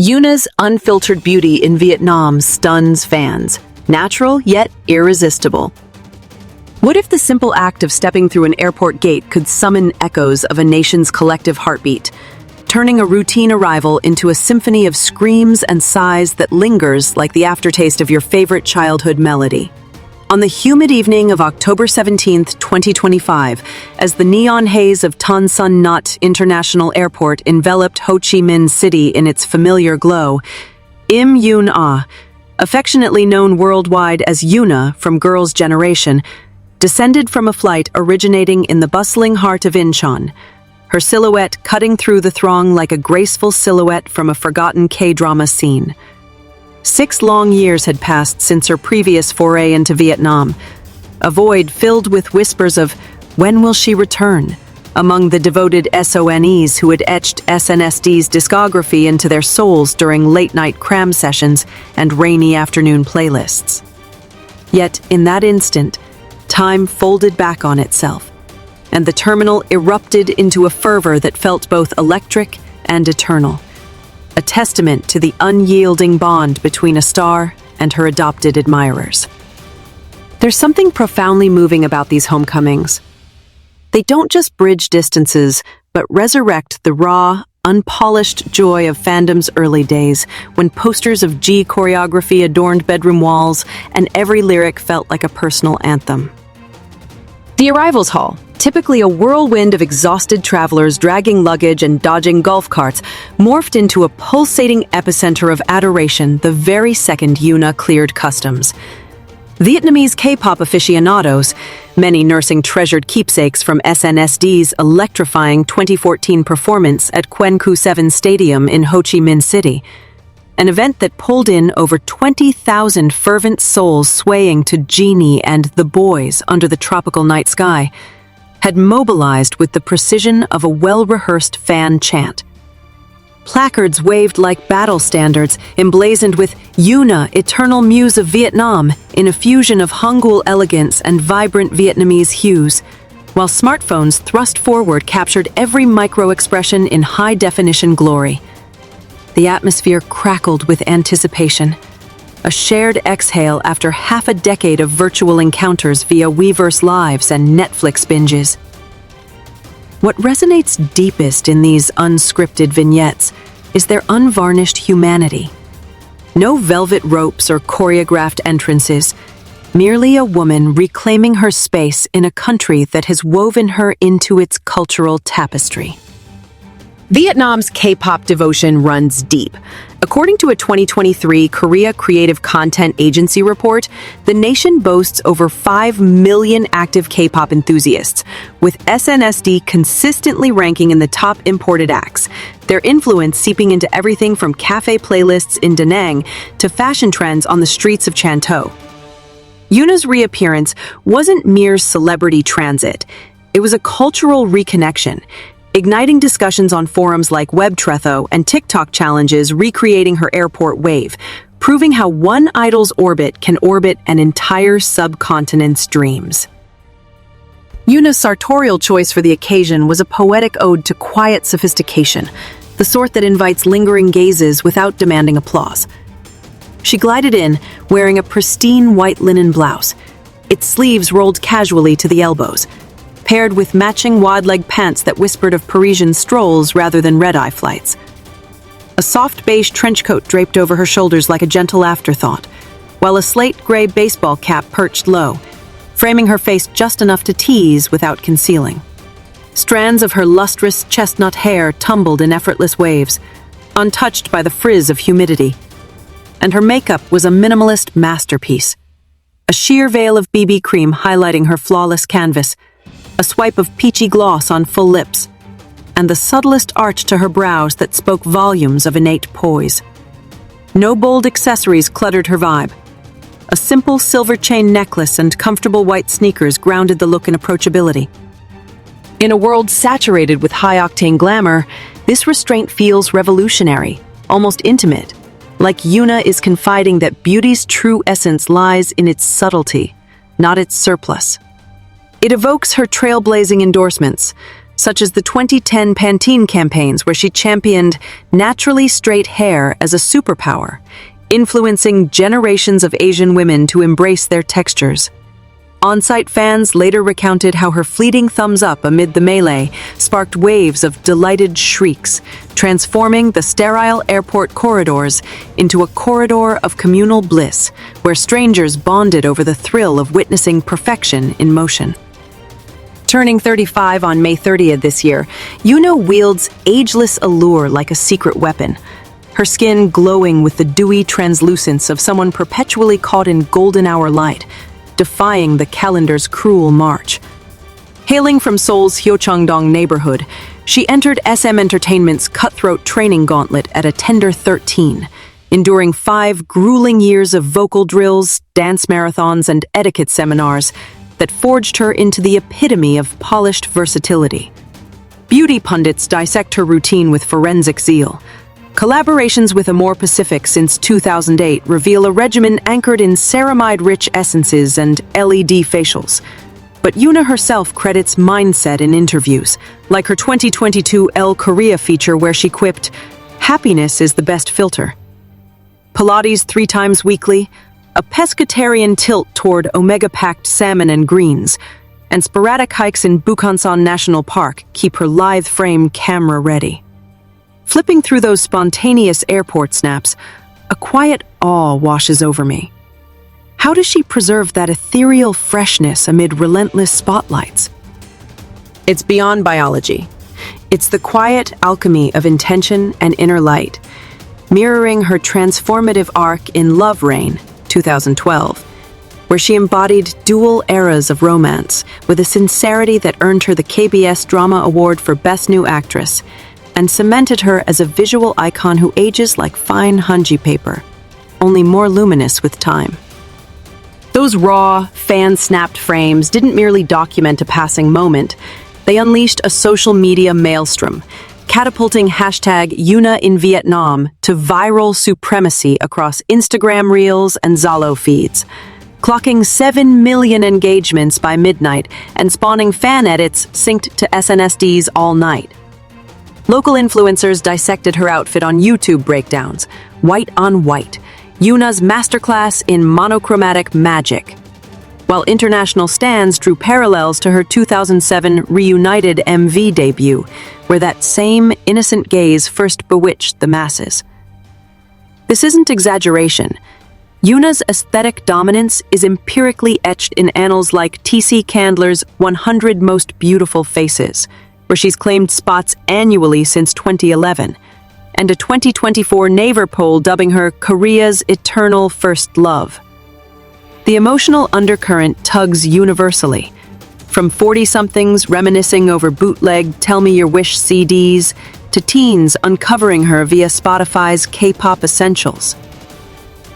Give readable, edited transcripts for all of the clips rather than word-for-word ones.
Yoona's unfiltered beauty in Vietnam stuns fans. Natural, yet irresistible. What if the simple act of stepping through an airport gate could summon echoes of a nation's collective heartbeat, turning a routine arrival into a symphony of screams and sighs that lingers like the aftertaste of your favorite childhood melody? On the humid evening of October 17, 2025, as the neon haze of Tan Son Nhut International Airport enveloped Ho Chi Minh City in its familiar glow, Yoona, affectionately known worldwide as Yoona from Girls' Generation, descended from a flight originating in the bustling heart of Incheon, her silhouette cutting through the throng like a graceful silhouette from a forgotten K-drama scene. 6 long years had passed since her previous foray into Vietnam, a void filled with whispers of "when will she return?" among the devoted SONEs who had etched SNSD discography into their souls during late-night cram sessions and rainy afternoon playlists. Yet, in that instant, time folded back on itself, and the terminal erupted into a fervor that felt both electric and eternal, a testament to the unyielding bond between a star and her adopted admirers. There's something profoundly moving about these homecomings. They don't just bridge distances, but resurrect the raw, unpolished joy of fandom's early days, when posters of G choreography adorned bedroom walls and every lyric felt like a personal anthem. The arrivals hall, typically a whirlwind of exhausted travelers dragging luggage and dodging golf carts, morphed into a pulsating epicenter of adoration the very second Yoona cleared customs. Vietnamese K-pop aficionados, many nursing treasured keepsakes from SNSD electrifying 2014 performance at Quen Cu 7 Stadium in Ho Chi Minh City, an event that pulled in over 20,000 fervent souls swaying to Genie and The Boys under the tropical night sky, had mobilized with the precision of a well-rehearsed fan chant. Placards waved like battle standards, emblazoned with Yoona, Eternal Muse of Vietnam, in a fusion of Hangul elegance and vibrant Vietnamese hues, while smartphones thrust forward captured every micro-expression in high-definition glory. The atmosphere crackled with anticipation, a shared exhale after half a decade of virtual encounters via Weverse Lives and Netflix binges. What resonates deepest in these unscripted vignettes is their unvarnished humanity. No velvet ropes or choreographed entrances, merely a woman reclaiming her space in a country that has woven her into its cultural tapestry. Vietnam's K-pop devotion runs deep. According to a 2023 Korea Creative Content Agency report, the nation boasts over 5 million active K-pop enthusiasts, with SNSD consistently ranking in the top imported acts, their influence seeping into everything from cafe playlists in Da Nang to fashion trends on the streets of Chanteau. Yoona's reappearance wasn't mere celebrity transit. It was a cultural reconnection, igniting discussions on forums like WebTretho and TikTok challenges recreating her airport wave, proving how one idol's orbit can orbit an entire subcontinent's dreams. Yoona's sartorial choice for the occasion was a poetic ode to quiet sophistication, the sort that invites lingering gazes without demanding applause. She glided in, wearing a pristine white linen blouse, its sleeves rolled casually to the elbows, paired with matching wide-leg pants that whispered of Parisian strolls rather than red-eye flights. A soft beige trench coat draped over her shoulders like a gentle afterthought, while a slate gray baseball cap perched low, framing her face just enough to tease without concealing. Strands of her lustrous chestnut hair tumbled in effortless waves, untouched by the frizz of humidity. And her makeup was a minimalist masterpiece. A sheer veil of BB cream highlighting her flawless canvas, a swipe of peachy gloss on full lips, and the subtlest arch to her brows that spoke volumes of innate poise. No bold accessories cluttered her vibe. A simple silver chain necklace and comfortable white sneakers grounded the look in approachability. In a world saturated with high-octane glamour, this restraint feels revolutionary, almost intimate, like Yoona is confiding that beauty's true essence lies in its subtlety, not its surplus. It evokes her trailblazing endorsements, such as the 2010 Pantene campaigns where she championed naturally straight hair as a superpower, influencing generations of Asian women to embrace their textures. On-site fans later recounted how her fleeting thumbs up amid the melee sparked waves of delighted shrieks, transforming the sterile airport corridors into a corridor of communal bliss, where strangers bonded over the thrill of witnessing perfection in motion. Turning 35 on May 30th this year, Yoona wields ageless allure like a secret weapon, her skin glowing with the dewy translucence of someone perpetually caught in golden hour light, defying the calendar's cruel march. Hailing from Seoul's Hyocheongdong neighborhood, she entered SM Entertainment's cutthroat training gauntlet at a tender 13, enduring 5 grueling years of vocal drills, dance marathons, and etiquette seminars that forged her into the epitome of polished versatility. Beauty pundits dissect her routine with forensic zeal. Collaborations with Amore Pacific since 2008 reveal a regimen anchored in ceramide-rich essences and LED facials. But Yoona herself credits mindset in interviews, like her 2022 Elle Korea feature where she quipped, "Happiness is the best filter." Pilates 3 times weekly, a pescatarian tilt toward omega-packed salmon and greens, and sporadic hikes in Bukhansan National Park keep her lithe frame camera-ready. Flipping through those spontaneous airport snaps, a quiet awe washes over me. How does she preserve that ethereal freshness amid relentless spotlights? It's beyond biology. It's the quiet alchemy of intention and inner light, mirroring her transformative arc in Love Rain, 2012, where she embodied dual eras of romance with a sincerity that earned her the KBS Drama Award for Best New Actress and cemented her as a visual icon who ages like fine Hanji paper, only more luminous with time. Those raw, fan-snapped frames didn't merely document a passing moment, they unleashed a social media maelstrom, catapulting hashtag Yoona in Vietnam to viral supremacy across Instagram Reels and Zalo feeds, clocking 7 million engagements by midnight and spawning fan edits synced to SNSD all night. Local influencers dissected her outfit on YouTube breakdowns, white on white, Yoona's masterclass in monochromatic magic, while international stans drew parallels to her 2007 Reunited MV debut, where that same innocent gaze first bewitched the masses. This isn't exaggeration. Yoona's aesthetic dominance is empirically etched in annals like T.C. Candler's 100 Most Beautiful Faces, where she's claimed spots annually since 2011, and a 2024 Naver poll dubbing her Korea's eternal first love. The emotional undercurrent tugs universally, from 40-somethings reminiscing over bootleg Tell Me Your Wish CDs to teens uncovering her via Spotify's K-pop essentials.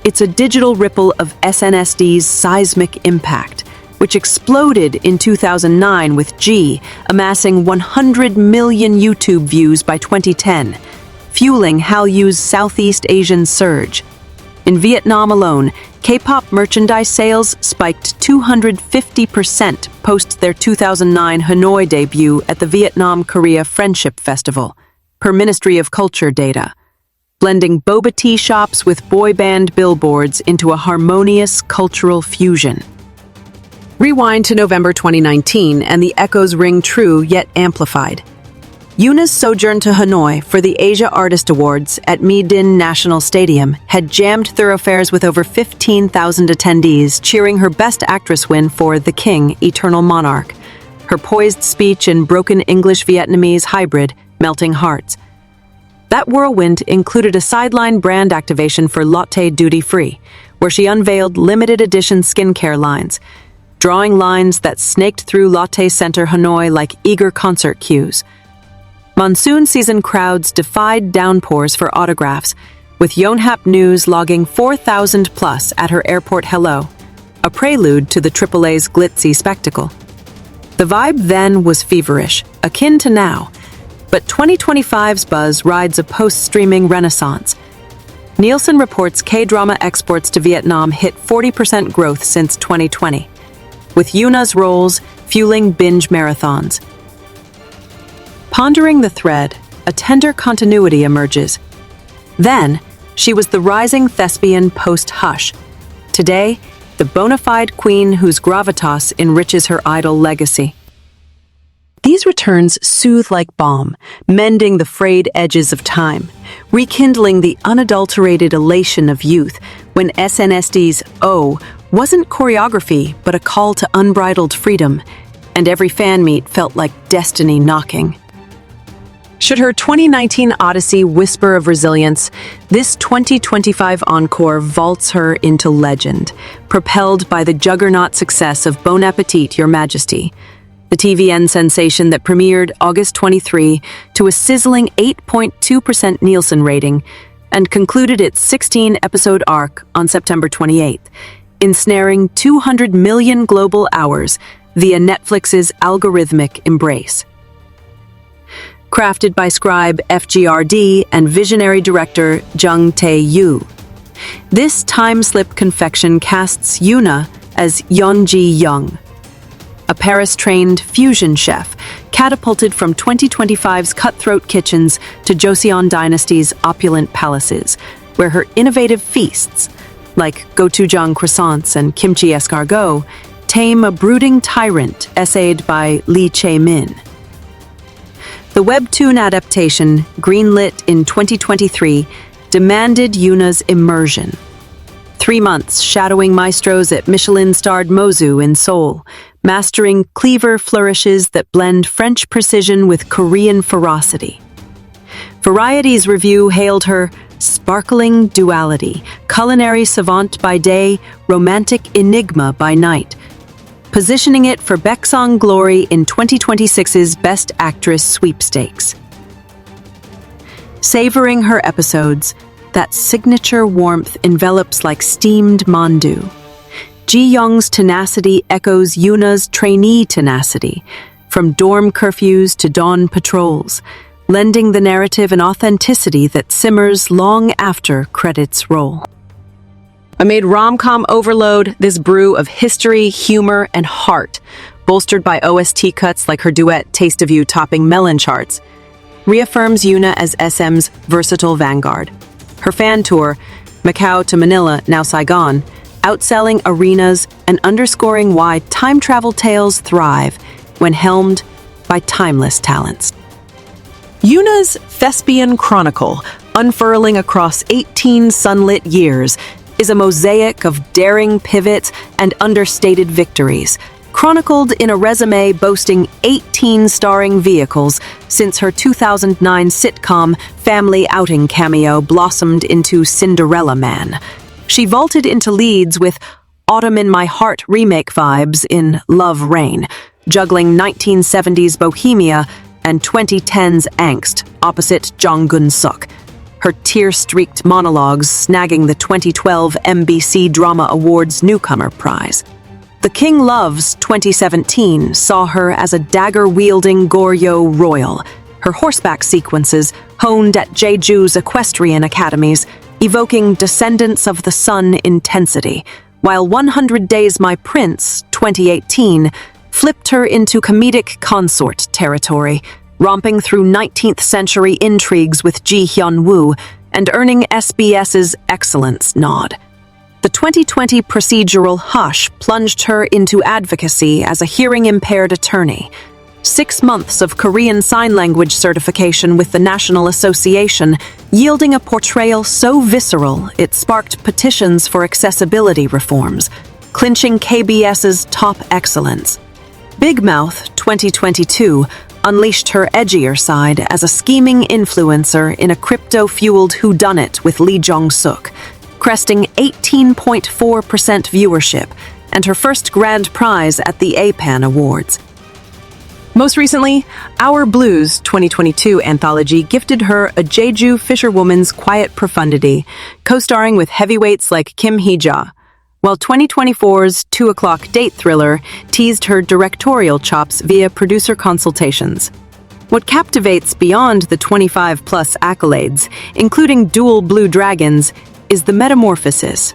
It's a digital ripple of SNSD seismic impact, which exploded in 2009 with G, amassing 100 million YouTube views by 2010, fueling Hallyu's Southeast Asian surge. In Vietnam alone, K-pop merchandise sales spiked 250% post their 2009 Hanoi debut at the Vietnam-Korea Friendship Festival, per Ministry of Culture data, blending boba tea shops with boy band billboards into a harmonious cultural fusion. Rewind to November 2019, and the echoes ring true yet amplified. Yoona's sojourn to Hanoi for the Asia Artist Awards at My Dinh National Stadium had jammed thoroughfares with over 15,000 attendees cheering her Best Actress win for The King, Eternal Monarch, her poised speech and broken English-Vietnamese hybrid melting hearts. That whirlwind included a sideline brand activation for Lotte Duty Free, where she unveiled limited edition skincare lines, drawing lines that snaked through Lotte Center Hanoi like eager concert queues. Monsoon season crowds defied downpours for autographs, with Yonhap News logging 4,000 plus at her airport hello, a prelude to the AAA's glitzy spectacle. The vibe then was feverish, akin to now, but 2025's buzz rides a post-streaming renaissance. Nielsen reports K-drama exports to Vietnam hit 40% growth since 2020, with Yoona's roles fueling binge marathons. Pondering the thread, a tender continuity emerges. Then, she was the rising thespian post-Hush. Today, the bona fide queen whose gravitas enriches her idol legacy. These returns soothe like balm, mending the frayed edges of time, rekindling the unadulterated elation of youth when SNSD Oh wasn't choreography but a call to unbridled freedom, and every fan meet felt like destiny knocking. Should her 2019 Odyssey whisper of resilience, this 2025 encore vaults her into legend, propelled by the juggernaut success of Bon Appetit, Your Majesty, the TVN sensation that premiered August 23 to a sizzling 8.2% Nielsen rating and concluded its 16-episode arc on September 28th, ensnaring 200 million global hours via Netflix's algorithmic embrace. Crafted by scribe FGRD and visionary director Jung Tae-yoo, this time-slip confection casts Yoona as Yeonji Young, a Paris-trained fusion chef catapulted from 2025's cutthroat kitchens to Joseon Dynasty's opulent palaces, where her innovative feasts, like gochujang croissants and kimchi escargot, tame a brooding tyrant essayed by Lee Chae-min. The webtoon adaptation, greenlit in 2023, demanded Yoona's immersion. 3 months shadowing maestros at Michelin-starred Mozu in Seoul, mastering cleaver flourishes that blend French precision with Korean ferocity. Variety's review hailed her sparkling duality, culinary savant by day, romantic enigma by night, positioning it for Baeksang glory in 2026's Best Actress sweepstakes. Savoring her episodes, that signature warmth envelops like steamed mandu. Ji-young's tenacity echoes Yoona's trainee tenacity, from dorm curfews to dawn patrols, lending the narrative an authenticity that simmers long after credits roll. Amid rom-com overload, this brew of history, humor, and heart, bolstered by OST cuts like her duet Taste of You topping melon charts, reaffirms Yoona as SM's versatile vanguard. Her fan tour, Macau to Manila, now Saigon, outselling arenas and underscoring why time travel tales thrive when helmed by timeless talents. Yoona's thespian chronicle, unfurling across 18 sunlit years, is a mosaic of daring pivots and understated victories, chronicled in a resume boasting 18 starring vehicles since her 2009 sitcom Family Outing cameo blossomed into Cinderella Man. She vaulted into leads with Autumn in My Heart remake vibes in Love Rain, juggling 1970s bohemia and 2010s angst opposite Jong Gun-suk, her tear-streaked monologues snagging the 2012 MBC Drama Awards Newcomer Prize. The King Loves 2017 saw her as a dagger-wielding Goryeo royal, her horseback sequences honed at Jeju's equestrian academies, evoking Descendants of the Sun intensity, while 100 Days My Prince 2018 flipped her into comedic consort territory, romping through 19th century intrigues with Ji Hyun-woo and earning SBS's Excellence nod. The 2020 procedural Hush plunged her into advocacy as a hearing-impaired attorney. 6 months of Korean Sign Language certification with the National Association, yielding a portrayal so visceral it sparked petitions for accessibility reforms, clinching KBS's top excellence. Big Mouth 2022 unleashed her edgier side as a scheming influencer in a crypto-fueled whodunit with Lee Jong-suk, cresting 18.4% viewership and her first grand prize at the APAN Awards. Most recently, Our Blues 2022 anthology gifted her a Jeju fisherwoman's quiet profundity, co-starring with heavyweights like Kim Hee-ja, while 2024's 2 O'Clock date thriller teased her directorial chops via producer consultations. What captivates beyond the 25-plus accolades, including dual blue dragons, is the metamorphosis.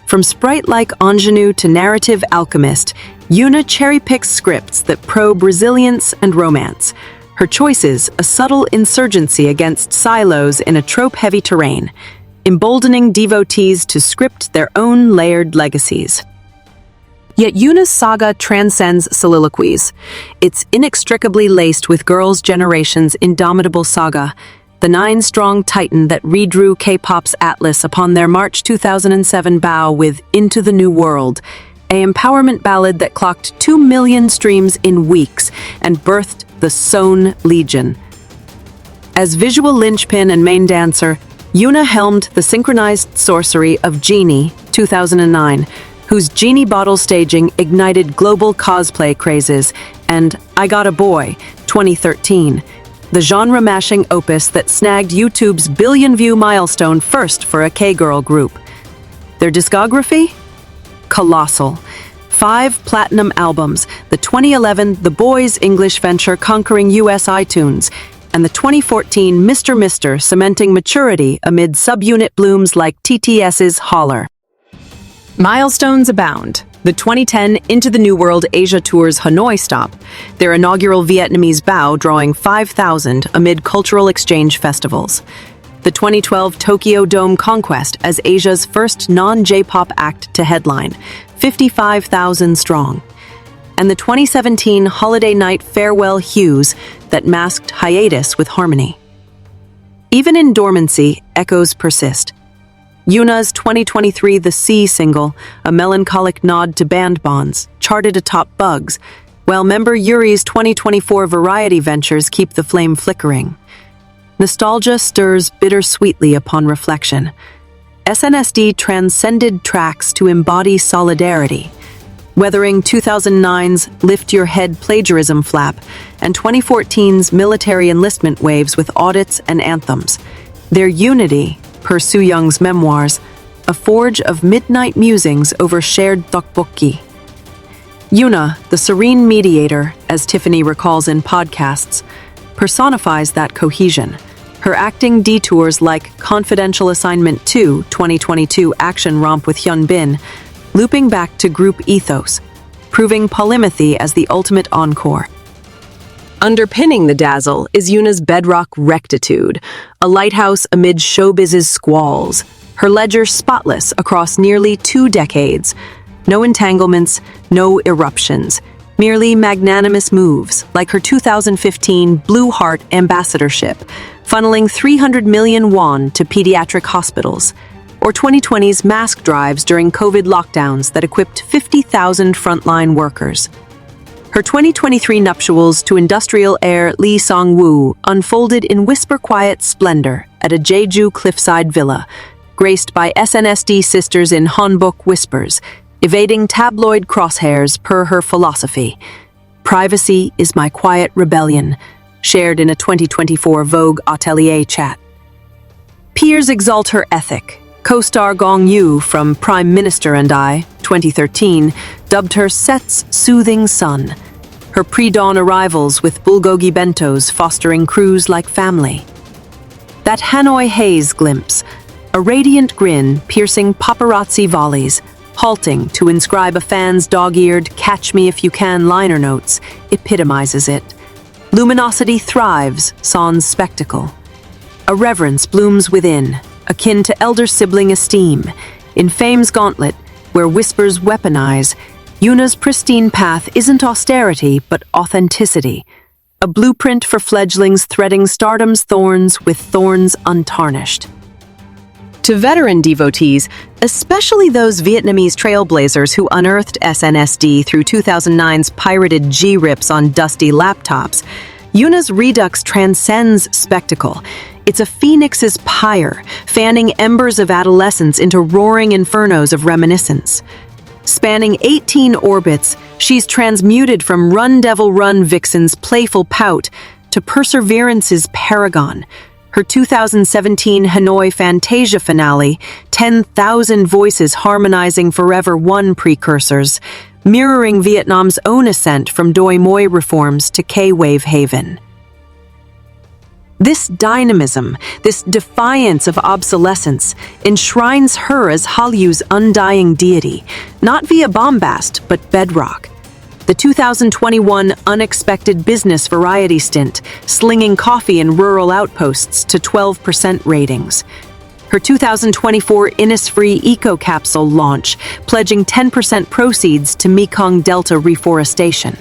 From sprite-like ingenue to narrative alchemist, Yoona cherry-picks scripts that probe resilience and romance, Her choices, a subtle insurgency against silos in a trope-heavy terrain, emboldening devotees to script their own layered legacies. Yet Yoona's saga transcends soliloquies. It's inextricably laced with Girls' Generation's indomitable saga, the nine-strong titan that redrew K-pop's atlas upon their March 2007 bow with Into the New World, an empowerment ballad that clocked 2 million streams in weeks and birthed the Seoul Legion. As visual linchpin and main dancer, Yoona helmed the synchronized sorcery of Genie 2009, whose Genie bottle staging ignited global cosplay crazes, and I Got a Boy 2013, the genre-mashing opus that snagged YouTube's billion-view milestone first for a K-girl group. Their discography? Colossal. 5 platinum albums, the 2011 The Boys English venture conquering US iTunes, and the 2014 Mr. Mr. cementing maturity amid subunit blooms like TTS's Holler. Milestones abound. The 2010 Into the New World Asia Tour's Hanoi stop, their inaugural Vietnamese bow drawing 5,000 amid cultural exchange festivals. The 2012 Tokyo Dome Conquest as Asia's first non-J-pop act to headline, 55,000 strong. And the 2017 Holiday Night Farewell Hues that masked hiatus with harmony. Even in dormancy, echoes persist. Yoona's 2023 The Sea single, a melancholic nod to band bonds, charted atop Bugs, while member Yuri's 2024 Variety ventures keep the flame flickering. Nostalgia stirs bittersweetly upon reflection. SNSD transcended tracks to embody solidarity, weathering 2009's Lift Your Head plagiarism flap and 2014's military enlistment waves with audits and anthems. Their unity, per Soo Young's memoirs, a forge of midnight musings over shared tteokbokki. Yoona, the serene mediator, as Tiffany recalls in podcasts, personifies that cohesion. Her acting detours like Confidential Assignment 2 2022 action romp with Hyun Bin, looping back to group ethos, proving polymathy as the ultimate encore. Underpinning the dazzle is Yoona's bedrock rectitude, a lighthouse amid showbiz's squalls, her ledger spotless across nearly 2 decades. No entanglements, no eruptions, merely magnanimous moves, like her 2015 Blue Heart ambassadorship, funneling 300 million won to pediatric hospitals, or 2020's mask drives during COVID lockdowns that equipped 50,000 frontline workers. Her 2023 nuptials to industrial heir Lee Song-woo unfolded in whisper-quiet splendor at a Jeju cliffside villa, graced by SNSD sisters in hanbok whispers, evading tabloid crosshairs per her philosophy. Privacy is my quiet rebellion, shared in a 2024 Vogue Atelier chat. Peers exalt her ethic. Co-star Gong Yoo from Prime Minister and I, 2013, dubbed her Set's soothing sun. Her pre-dawn arrivals with bulgogi bentos fostering crews like family. That Hanoi haze glimpse, a radiant grin piercing paparazzi volleys, halting to inscribe a fan's dog-eared "Catch Me If You Can" liner notes, epitomizes it. Luminosity thrives, sans spectacle. A reverence blooms within, akin to elder sibling esteem. In fame's gauntlet, where whispers weaponize, Yoona's pristine path isn't austerity, but authenticity. A blueprint for fledglings threading stardom's thorns with thorns untarnished. To veteran devotees, especially those Vietnamese trailblazers who unearthed SNSD through 2009's pirated G-rips on dusty laptops, Yoona's Redux transcends spectacle. It's a phoenix's pyre, fanning embers of adolescence into roaring infernos of reminiscence. Spanning 18 orbits, she's transmuted from Run Devil Run Vixen's playful pout to Perseverance's paragon. Her 2017 Hanoi Fantasia finale, 10,000 voices harmonizing Forever One precursors, mirroring Vietnam's own ascent from Doi Moi reforms to K-Wave haven. This dynamism, this defiance of obsolescence, enshrines her as Hallyu's undying deity, not via bombast, but bedrock. The 2021 Unexpected Business Variety stint, slinging coffee in rural outposts to 12% ratings. Her 2024 Innisfree Eco Capsule launch, pledging 10% proceeds to Mekong Delta reforestation.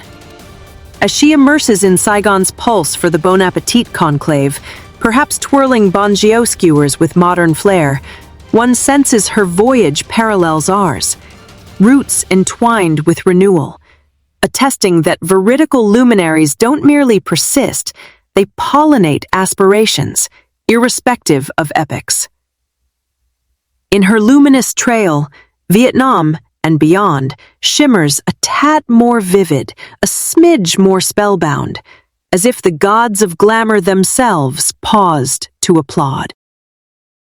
As she immerses in Saigon's pulse for the Bon Appetit conclave, perhaps twirling Bongio skewers with modern flair, one senses her voyage parallels ours, roots entwined with renewal, attesting that veridical luminaries don't merely persist, they pollinate aspirations, irrespective of epochs. In her luminous trail, Vietnam and beyond shimmers a tad more vivid, a smidge more spellbound, as if the gods of glamour themselves paused to applaud.